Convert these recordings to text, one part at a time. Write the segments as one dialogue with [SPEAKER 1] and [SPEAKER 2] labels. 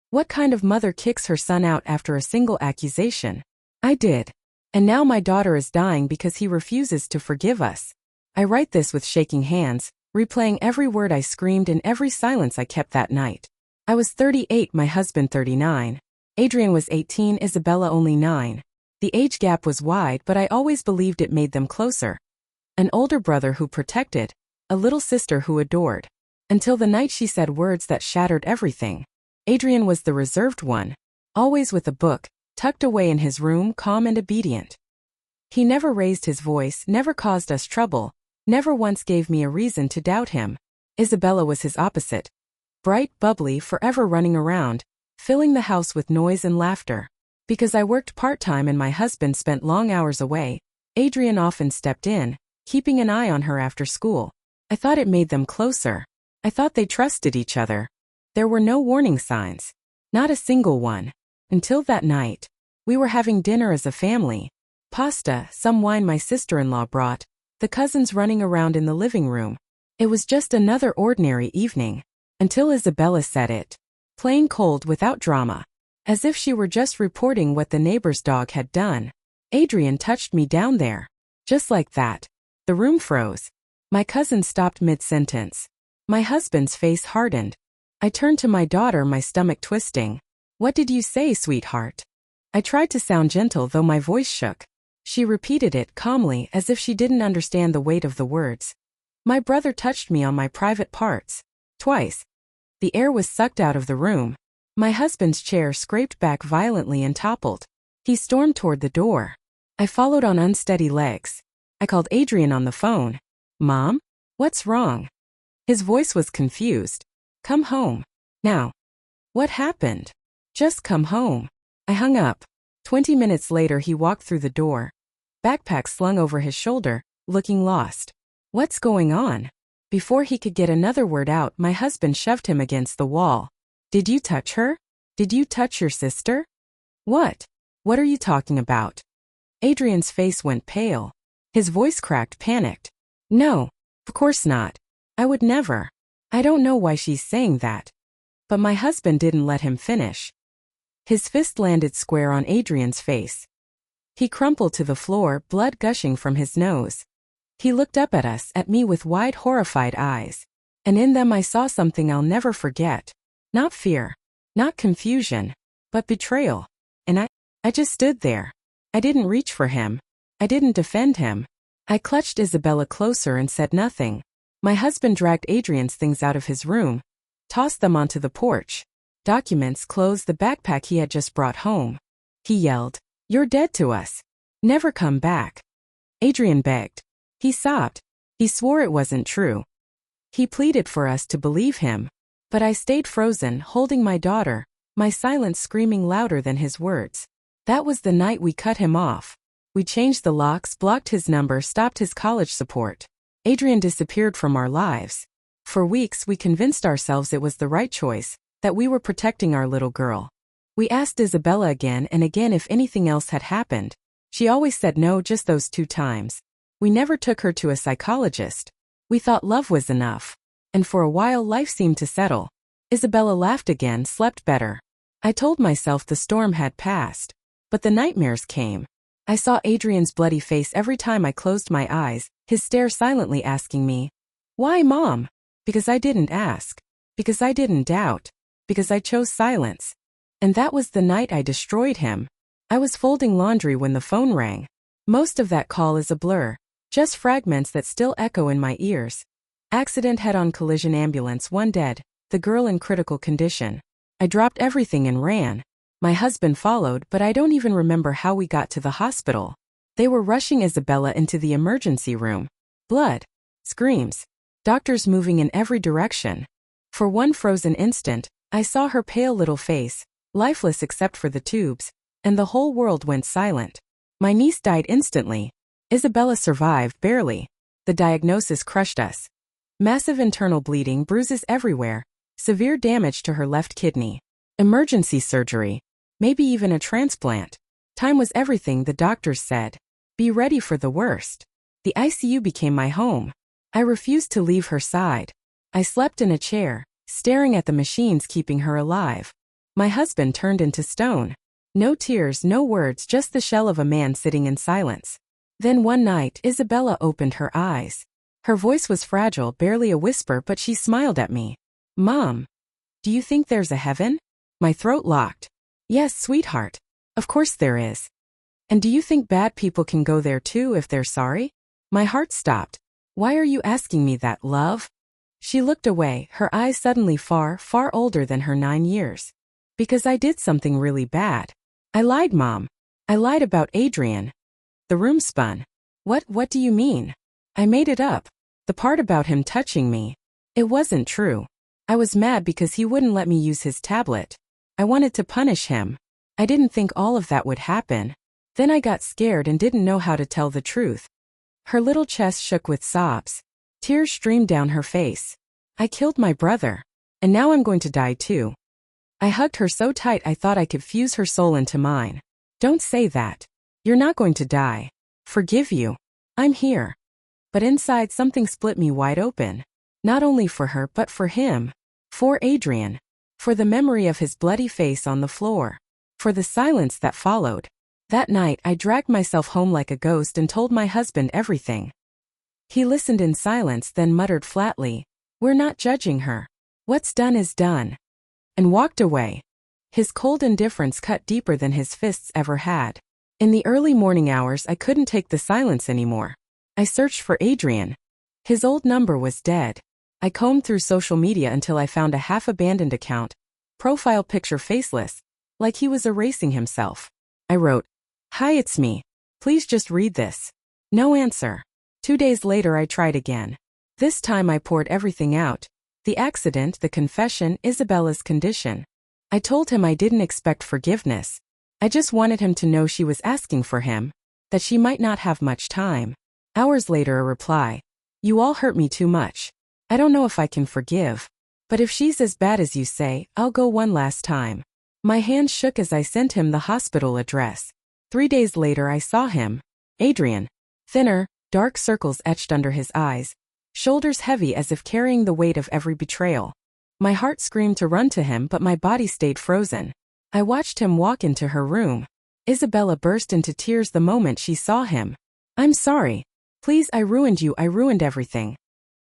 [SPEAKER 1] What kind of mother kicks her son out after a single accusation? I did. And now my daughter is dying because he refuses to forgive us. I write this with shaking hands, replaying every word I screamed and every silence I kept that night. I was 38, my husband 39. Adrian was 18, Isabella only 9. The age gap was wide, but I always believed it made them closer. An older brother who protected, a little sister who adored. Until the night she said words that shattered everything. Adrian was the reserved one, always with a book, tucked away in his room, calm and obedient. He never raised his voice, never caused us trouble, never once gave me a reason to doubt him. Isabella was his opposite. Bright, bubbly, forever running around, filling the house with noise and laughter. Because I worked part-time and my husband spent long hours away, Adrian often stepped in, keeping an eye on her after school. I thought it made them closer. I thought they trusted each other. There were no warning signs. Not a single one. Until that night. We were having dinner as a family. Pasta, some wine my sister-in-law brought, the cousins running around in the living room. It was just another ordinary evening. Until Isabella said it. Plain cold without drama. As if she were just reporting what the neighbor's dog had done. Adrian touched me down there. Just like that. The room froze. My cousin stopped mid-sentence. My husband's face hardened. I turned to my daughter, my stomach twisting. What did you say, sweetheart? I tried to sound gentle though my voice shook. She repeated it calmly as if she didn't understand the weight of the words. My brother touched me on my private parts. Twice. The air was sucked out of the room. My husband's chair scraped back violently and toppled. He stormed toward the door. I followed on unsteady legs. I called Adrian on the phone. Mom? What's wrong? His voice was confused. Come home. Now. What happened? Just come home. I hung up. 20 minutes later he walked through the door. Backpack slung over his shoulder, looking lost. What's going on? Before he could get another word out, my husband shoved him against the wall. Did you touch her? Did you touch your sister? What? What are you talking about? Adrian's face went pale. His voice cracked, panicked. No, of course not. I would never. I don't know why she's saying that. But my husband didn't let him finish. His fist landed square on Adrian's face. He crumpled to the floor, blood gushing from his nose. He looked up at us, at me with wide, horrified eyes. And in them I saw something I'll never forget. Not fear. Not confusion. But betrayal. And I just stood there. I didn't reach for him. I didn't defend him. I clutched Isabella closer and said nothing. My husband dragged Adrian's things out of his room. Tossed them onto the porch. Documents, clothes, the backpack he had just brought home. He yelled, "You're dead to us. Never come back." Adrian begged. He sobbed. He swore it wasn't true. He pleaded for us to believe him. But I stayed frozen, holding my daughter, my silence screaming louder than his words. That was the night we cut him off. We changed the locks, blocked his number, stopped his college support. Adrian disappeared from our lives. For weeks we convinced ourselves it was the right choice, that we were protecting our little girl. We asked Isabella again and again if anything else had happened. She always said no, just those 2 times. We never took her to a psychologist. We thought love was enough. And for a while life seemed to settle. Isabella laughed again, slept better. I told myself the storm had passed. But the nightmares came. I saw Adrian's bloody face every time I closed my eyes, his stare silently asking me, "Why, Mom?" Because I didn't ask. Because I didn't doubt. Because I chose silence. And that was the night I destroyed him. I was folding laundry when the phone rang. Most of that call is a blur. Just fragments that still echo in my ears. Accident, head-on collision, ambulance, 1 dead, the girl in critical condition. I dropped everything and ran. My husband followed, but I don't even remember how we got to the hospital. They were rushing Isabella into the emergency room. Blood. Screams. Doctors moving in every direction. For one frozen instant, I saw her pale little face, lifeless except for the tubes, and the whole world went silent. My niece died instantly. Isabella survived, barely. The diagnosis crushed us. Massive internal bleeding, bruises everywhere, severe damage to her left kidney. Emergency surgery. Maybe even a transplant. Time was everything, the doctors said. Be ready for the worst. The ICU became my home. I refused to leave her side. I slept in a chair, staring at the machines keeping her alive. My husband turned into stone. No tears, no words, just the shell of a man sitting in silence. Then one night, Isabella opened her eyes. Her voice was fragile, barely a whisper, but she smiled at me. "Mom, do you think there's a heaven?" My throat locked. "Yes, sweetheart. Of course there is. And do you think bad people can go there too if they're sorry?" My heart stopped. "Why are you asking me that, love?" She looked away, her eyes suddenly far, far older than her 9 years. "Because I did something really bad. I lied, Mom. I lied about Adrian." The room spun. What do you mean?" "I made it up. The part about him touching me. It wasn't true. I was mad because he wouldn't let me use his tablet. I wanted to punish him. I didn't think all of that would happen. Then I got scared and didn't know how to tell the truth." Her little chest shook with sobs. Tears streamed down her face. "I killed my brother. And now I'm going to die too." I hugged her so tight I thought I could fuse her soul into mine. "Don't say that. You're not going to die. Forgive you. I'm here." But inside something split me wide open. Not only for her but for him. For Adrian. For the memory of his bloody face on the floor. For the silence that followed. That night I dragged myself home like a ghost and told my husband everything. He listened in silence, then muttered flatly, "We're not judging her. What's done is done." And walked away. His cold indifference cut deeper than his fists ever had. In the early morning hours I couldn't take the silence anymore. I searched for Adrian. His old number was dead. I combed through social media until I found a half-abandoned account, profile picture faceless, like he was erasing himself. I wrote, "Hi, it's me. Please just read this." No answer. 2 days later I tried again. This time I poured everything out. The accident, the confession, Isabella's condition. I told him I didn't expect forgiveness. I just wanted him to know she was asking for him, that she might not have much time. Hours later a reply. "You all hurt me too much. I don't know if I can forgive. But if she's as bad as you say, I'll go one last time." My hands shook as I sent him the hospital address. 3 days later I saw him. Adrian. Thinner, dark circles etched under his eyes. Shoulders heavy as if carrying the weight of every betrayal. My heart screamed to run to him, but my body stayed frozen. I watched him walk into her room. Isabella burst into tears the moment she saw him. "I'm sorry. Please, I ruined you, I ruined everything."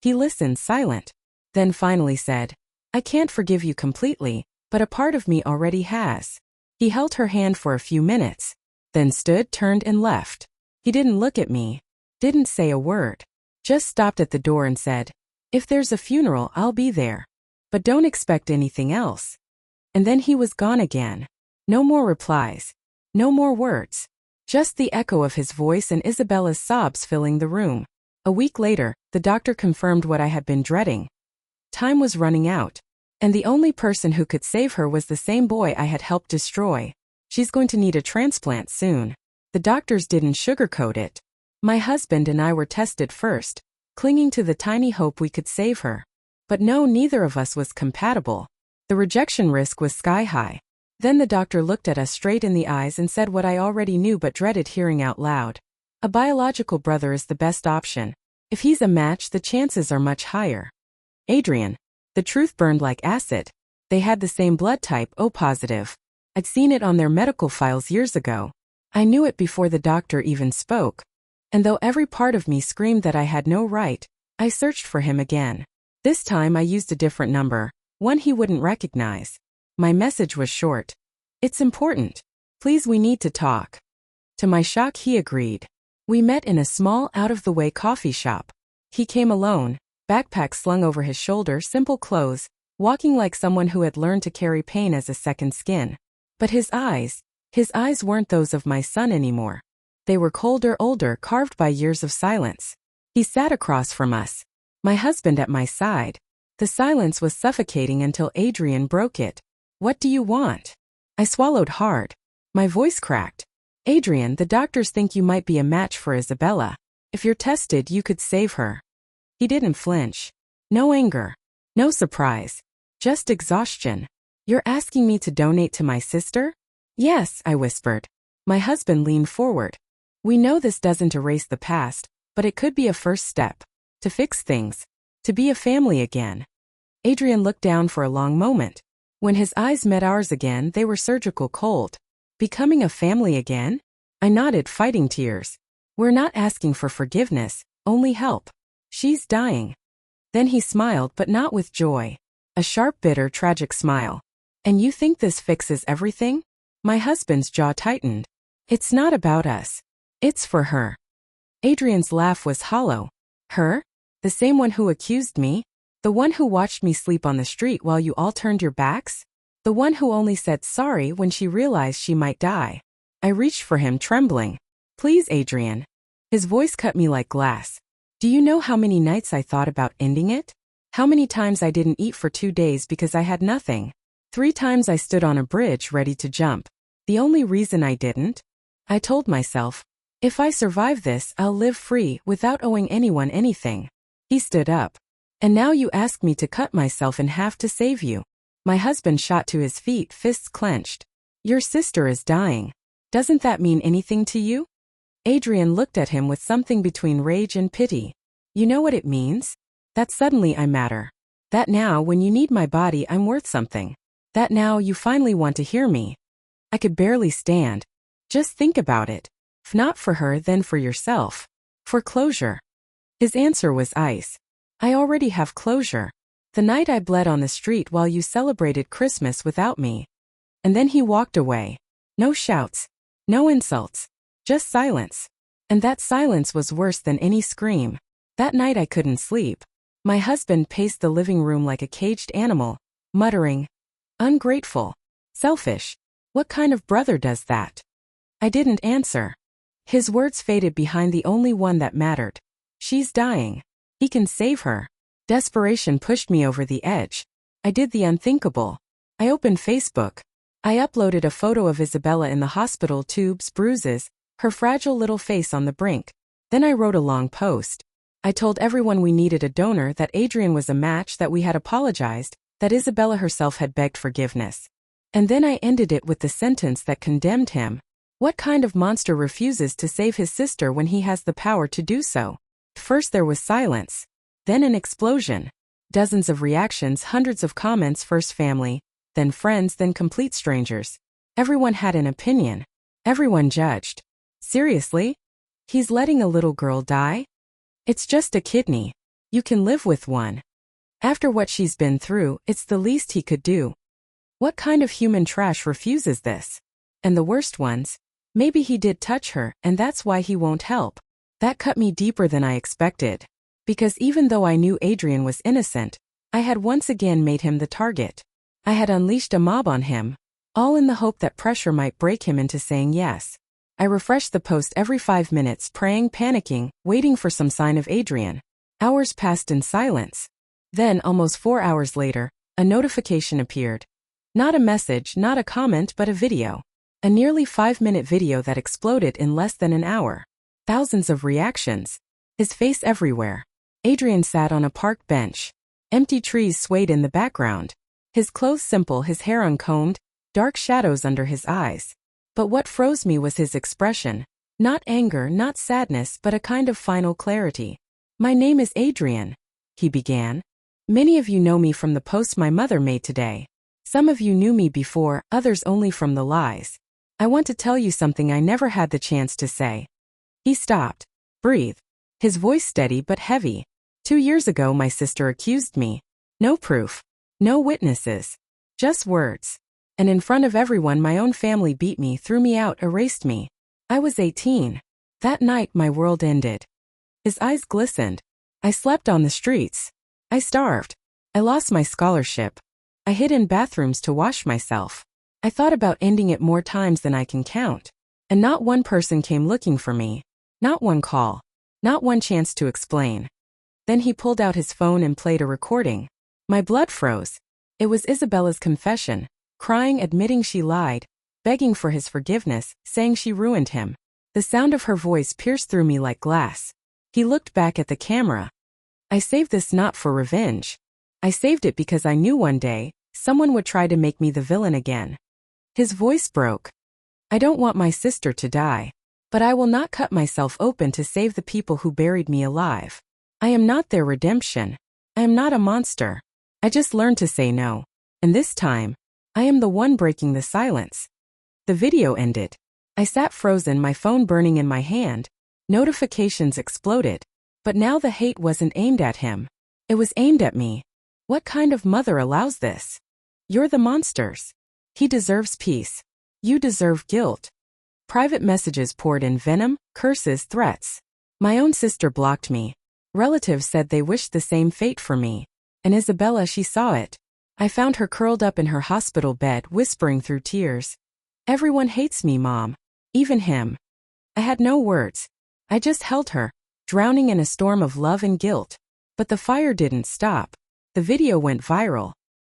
[SPEAKER 1] He listened, silent. Then finally said, "I can't forgive you completely, but a part of me already has." He held her hand for a few minutes, then stood, turned and left. He didn't look at me, didn't say a word. Just stopped at the door and said, "If there's a funeral, I'll be there. But don't expect anything else." And then he was gone again. No more replies. No more words. Just the echo of his voice and Isabella's sobs filling the room. A week later, the doctor confirmed what I had been dreading. Time was running out. And the only person who could save her was the same boy I had helped destroy. "She's going to need a transplant soon." The doctors didn't sugarcoat it. My husband and I were tested first, clinging to the tiny hope we could save her. But no, neither of us was compatible. The rejection risk was sky high. Then the doctor looked at us straight in the eyes and said what I already knew but dreaded hearing out loud. "A biological brother is the best option. If he's a match, the chances are much higher." Adrian. The truth burned like acid. They had the same blood type, O positive. I'd seen it on their medical files years ago. I knew it before the doctor even spoke. And though every part of me screamed that I had no right, I searched for him again. This time I used a different number, one he wouldn't recognize. My message was short. "It's important. Please, we need to talk." To my shock, he agreed. We met in a small, out-of-the-way coffee shop. He came alone, backpack slung over his shoulder, simple clothes, walking like someone who had learned to carry pain as a second skin. But his eyes weren't those of my son anymore. They were colder, older, carved by years of silence. He sat across from us, my husband at my side. The silence was suffocating until Adrian broke it. "What do you want?" I swallowed hard. My voice cracked. "Adrian, the doctors think you might be a match for Isabella. If you're tested, you could save her." He didn't flinch. No anger. No surprise. Just exhaustion. "You're asking me to donate to my sister?" "Yes," I whispered. My husband leaned forward. "We know this doesn't erase the past, but it could be a first step. To fix things. To be a family again." Adrian looked down for a long moment. When his eyes met ours again, they were surgical cold. Becoming a family again? I nodded, fighting tears. We're not asking for forgiveness, only help. She's dying. Then he smiled, but not with joy. A sharp, bitter, tragic smile. And you think this fixes everything? My husband's jaw tightened. It's not about us. It's for her. Adrian's laugh was hollow. Her? The same one who accused me? The one who watched me sleep on the street while you all turned your backs? The one who only said sorry when she realized she might die? I reached for him, trembling. Please, Adrian. His voice cut me like glass. Do you know how many nights I thought about ending it? How many times I didn't eat for 2 days because I had nothing? 3 times I stood on a bridge ready to jump. The only reason I didn't? I told myself, if I survive this, I'll live free without owing anyone anything. He stood up. And now you ask me to cut myself in half to save you. My husband shot to his feet, fists clenched. Your sister is dying. Doesn't that mean anything to you? Adrian looked at him with something between rage and pity. You know what it means? That suddenly I matter. That now, when you need my body, I'm worth something. That now you finally want to hear me. I could barely stand. Just think about it. If not for her, then for yourself. For closure. His answer was ice. I already have closure. The night I bled on the street while you celebrated Christmas without me. And then he walked away. No shouts. No insults. Just silence. And that silence was worse than any scream. That night I couldn't sleep. My husband paced the living room like a caged animal, muttering, ungrateful. Selfish. What kind of brother does that? I didn't answer. His words faded behind the only one that mattered. She's dying. He can save her. Desperation pushed me over the edge. I did the unthinkable. I opened Facebook. I uploaded a photo of Isabella in the hospital, tubes, bruises, her fragile little face on the brink. Then I wrote a long post. I told everyone we needed a donor, that Adrian was a match, that we had apologized, that Isabella herself had begged forgiveness. And then I ended it with the sentence that condemned him. What kind of monster refuses to save his sister when he has the power to do so? First there was silence. Then an explosion. Dozens of reactions, hundreds of comments, first family, then friends, then complete strangers. Everyone had an opinion. Everyone judged. Seriously? He's letting a little girl die? It's just a kidney. You can live with one. After what she's been through, it's the least he could do. What kind of human trash refuses this? And the worst ones? Maybe he did touch her, and that's why he won't help. That cut me deeper than I expected. Because even though I knew Adrian was innocent, I had once again made him the target. I had unleashed a mob on him, all in the hope that pressure might break him into saying yes. I refreshed the post every 5 minutes, praying, panicking, waiting for some sign of Adrian. Hours passed in silence. Then, almost 4 hours later, a notification appeared. Not a message, not a comment, but a video. A nearly 5-minute video that exploded in less than an hour. Thousands of reactions. His face everywhere. Adrian sat on a park bench. Empty trees swayed in the background. His clothes simple, his hair uncombed, dark shadows under his eyes. But what froze me was his expression. Not anger, not sadness, but a kind of final clarity. My name is Adrian, he began. Many of you know me from the post my mother made today. Some of you knew me before, others only from the lies. I want to tell you something I never had the chance to say. He stopped. Breathe. His voice steady but heavy. 2 years ago my sister accused me. No proof. No witnesses. Just words. And in front of everyone my own family beat me, threw me out, erased me. I was 18. That night my world ended. His eyes glistened. I slept on the streets. I starved. I lost my scholarship. I hid in bathrooms to wash myself. I thought about ending it more times than I can count. And not one person came looking for me. Not one call. Not one chance to explain. Then he pulled out his phone and played a recording. My blood froze. It was Isabella's confession. Crying, admitting she lied, begging for his forgiveness, saying she ruined him. The sound of her voice pierced through me like glass. He looked back at the camera. I saved this not for revenge. I saved it because I knew one day, someone would try to make me the villain again. His voice broke. I don't want my sister to die. But I will not cut myself open to save the people who buried me alive. I am not their redemption. I am not a monster. I just learned to say no. And this time, I am the one breaking the silence. The video ended. I sat frozen, my phone burning in my hand. Notifications exploded. But now the hate wasn't aimed at him. It was aimed at me. What kind of mother allows this? You're the monsters. He deserves peace. You deserve guilt. Private messages poured in, venom, curses, threats. My own sister blocked me. Relatives said they wished the same fate for me. And Isabella, she saw it. I found her curled up in her hospital bed, whispering through tears. Everyone hates me, Mom. Even him. I had no words. I just held her, drowning in a storm of love and guilt. But the fire didn't stop. The video went viral.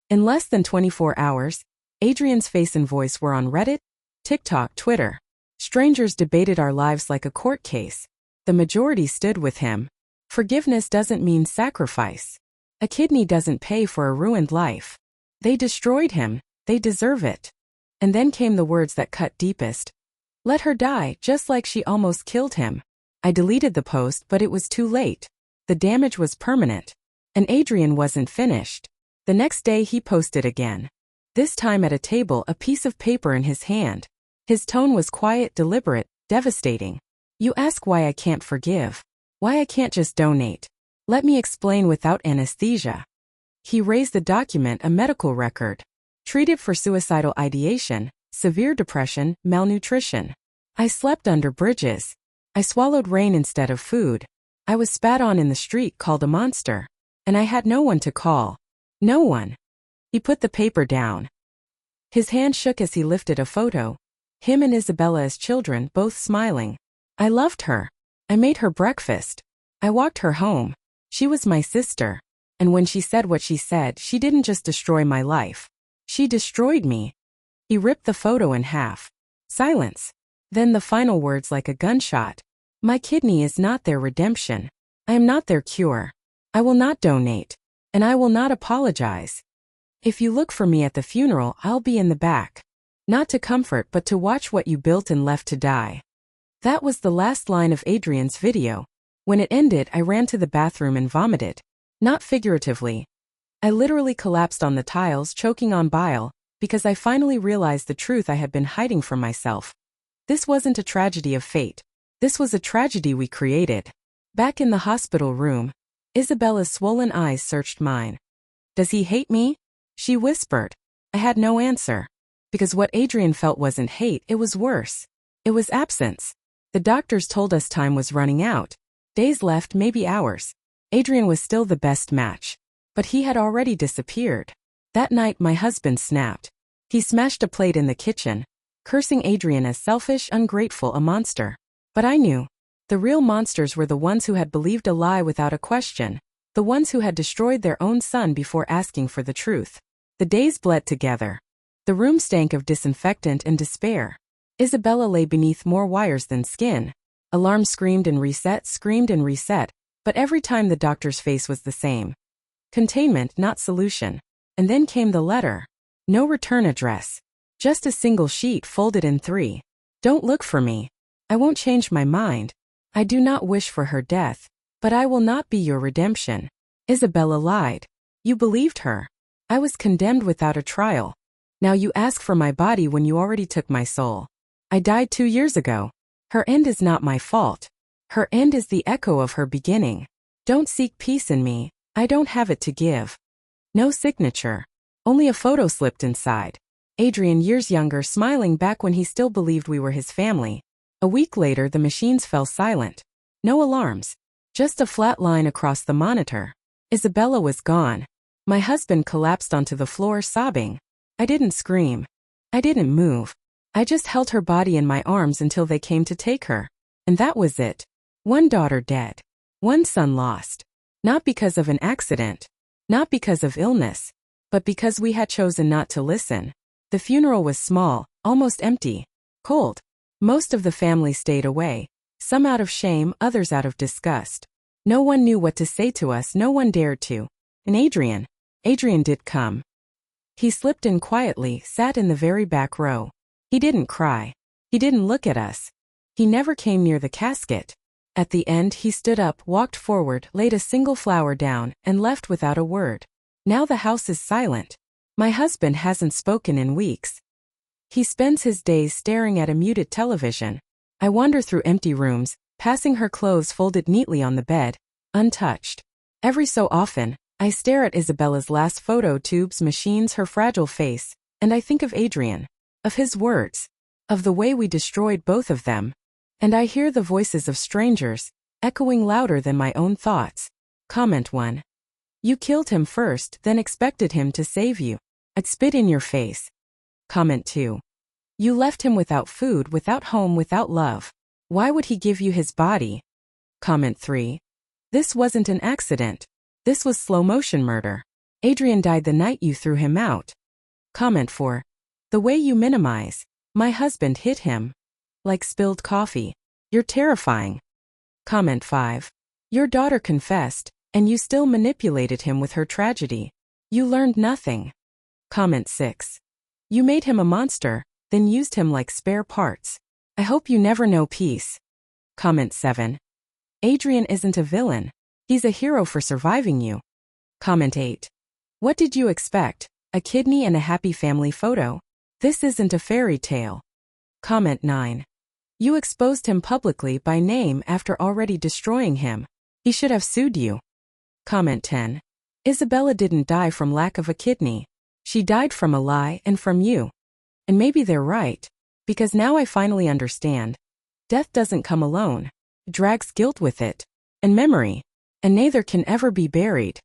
[SPEAKER 1] In less than 24 hours, Adrian's face and voice were on Reddit, TikTok, Twitter. Strangers debated our lives like a court case. The majority stood with him. Forgiveness doesn't mean sacrifice. A kidney doesn't pay for a ruined life. They destroyed him. They deserve it. And then came the words that cut deepest. Let her die, just like she almost killed him. I deleted the post, but it was too late. The damage was permanent. And Adrian wasn't finished. The next day he posted again. This time at a table, a piece of paper in his hand. His tone was quiet, deliberate, devastating. You ask why I can't forgive. Why I can't just donate. Let me explain without anesthesia. He raised the document, a medical record. Treated for suicidal ideation, severe depression, malnutrition. I slept under bridges. I swallowed rain instead of food. I was spat on in the street, called a monster. And I had no one to call. No one. He put the paper down. His hand shook as he lifted a photo. Him and Isabella as children, both smiling. I loved her. I made her breakfast. I walked her home. She was my sister. And when she said what she said, she didn't just destroy my life. She destroyed me. He ripped the photo in half. Silence. Then the final words like a gunshot. My kidney is not their redemption. I am not their cure. I will not donate. And I will not apologize. If you look for me at the funeral, I'll be in the back. Not to comfort, but to watch what you built and left to die. That was the last line of Adrian's video. When it ended, I ran to the bathroom and vomited. Not figuratively. I literally collapsed on the tiles, choking on bile, because I finally realized the truth I had been hiding from myself. This wasn't a tragedy of fate. This was a tragedy we created. Back in the hospital room, Isabella's swollen eyes searched mine. Does he hate me? She whispered. I had no answer. Because what Adrian felt wasn't hate, it was worse. It was absence. The doctors told us time was running out. Days left, maybe hours. Adrian was still the best match. But he had already disappeared. That night my husband snapped. He smashed a plate in the kitchen, cursing Adrian as selfish, ungrateful, a monster. But I knew. The real monsters were the ones who had believed a lie without a question. The ones who had destroyed their own son before asking for the truth. The days bled together. The room stank of disinfectant and despair. Isabella lay beneath more wires than skin. Alarm screamed and reset, but every time the doctor's face was the same. Containment, not solution. And then came the letter. No return address. Just a single sheet folded in 3. Don't look for me. I won't change my mind. I do not wish for her death, but I will not be your redemption. Isabella lied. You believed her. I was condemned without a trial. Now you ask for my body when you already took my soul. I died 2 years ago. Her end is not my fault. Her end is the echo of her beginning. Don't seek peace in me. I don't have it to give. No signature. Only a photo slipped inside. Adrian, years younger, smiling back when he still believed we were his family. A week later, the machines fell silent. No alarms. Just a flat line across the monitor. Isabella was gone. My husband collapsed onto the floor, sobbing. I didn't scream. I didn't move. I just held her body in my arms until they came to take her. And that was it. One daughter dead. One son lost. Not because of an accident. Not because of illness. But because we had chosen not to listen. The funeral was small, almost empty. Cold. Most of the family stayed away. Some out of shame, others out of disgust. No one knew what to say to us, no one dared to. And Adrian did come. He slipped in quietly, sat in the very back row. He didn't cry. He didn't look at us. He never came near the casket. At the end, he stood up, walked forward, laid a single flower down, and left without a word. Now the house is silent. My husband hasn't spoken in weeks. He spends his days staring at a muted television. I wander through empty rooms, passing her clothes folded neatly on the bed, untouched. Every so often, I stare at Isabella's last photo tubes, machines, her fragile face, and I think of Adrian, of his words, of the way we destroyed both of them. And I hear the voices of strangers, echoing louder than my own thoughts. Comment 1. You killed him first, then expected him to save you. I'd spit in your face. Comment 2. You left him without food, without home, without love. Why would he give you his body? Comment 3. This wasn't an accident. This was slow-motion murder. Adrian died the night you threw him out. Comment 4. The way you minimize. My husband hit him. Like spilled coffee. You're terrifying. Comment 5. Your daughter confessed, and you still manipulated him with her tragedy. You learned nothing. Comment 6. You made him a monster, then used him like spare parts. I hope you never know peace. Comment 7. Adrian isn't a villain. He's a hero for surviving you. Comment 8. What did you expect? A kidney and a happy family photo? This isn't a fairy tale. Comment 9. You exposed him publicly by name after already destroying him. He should have sued you. Comment 10. Isabella didn't die from lack of a kidney. She died from a lie and from you. And maybe they're right. Because now I finally understand. Death doesn't come alone. It drags guilt with it. And memory. And neither can ever be buried.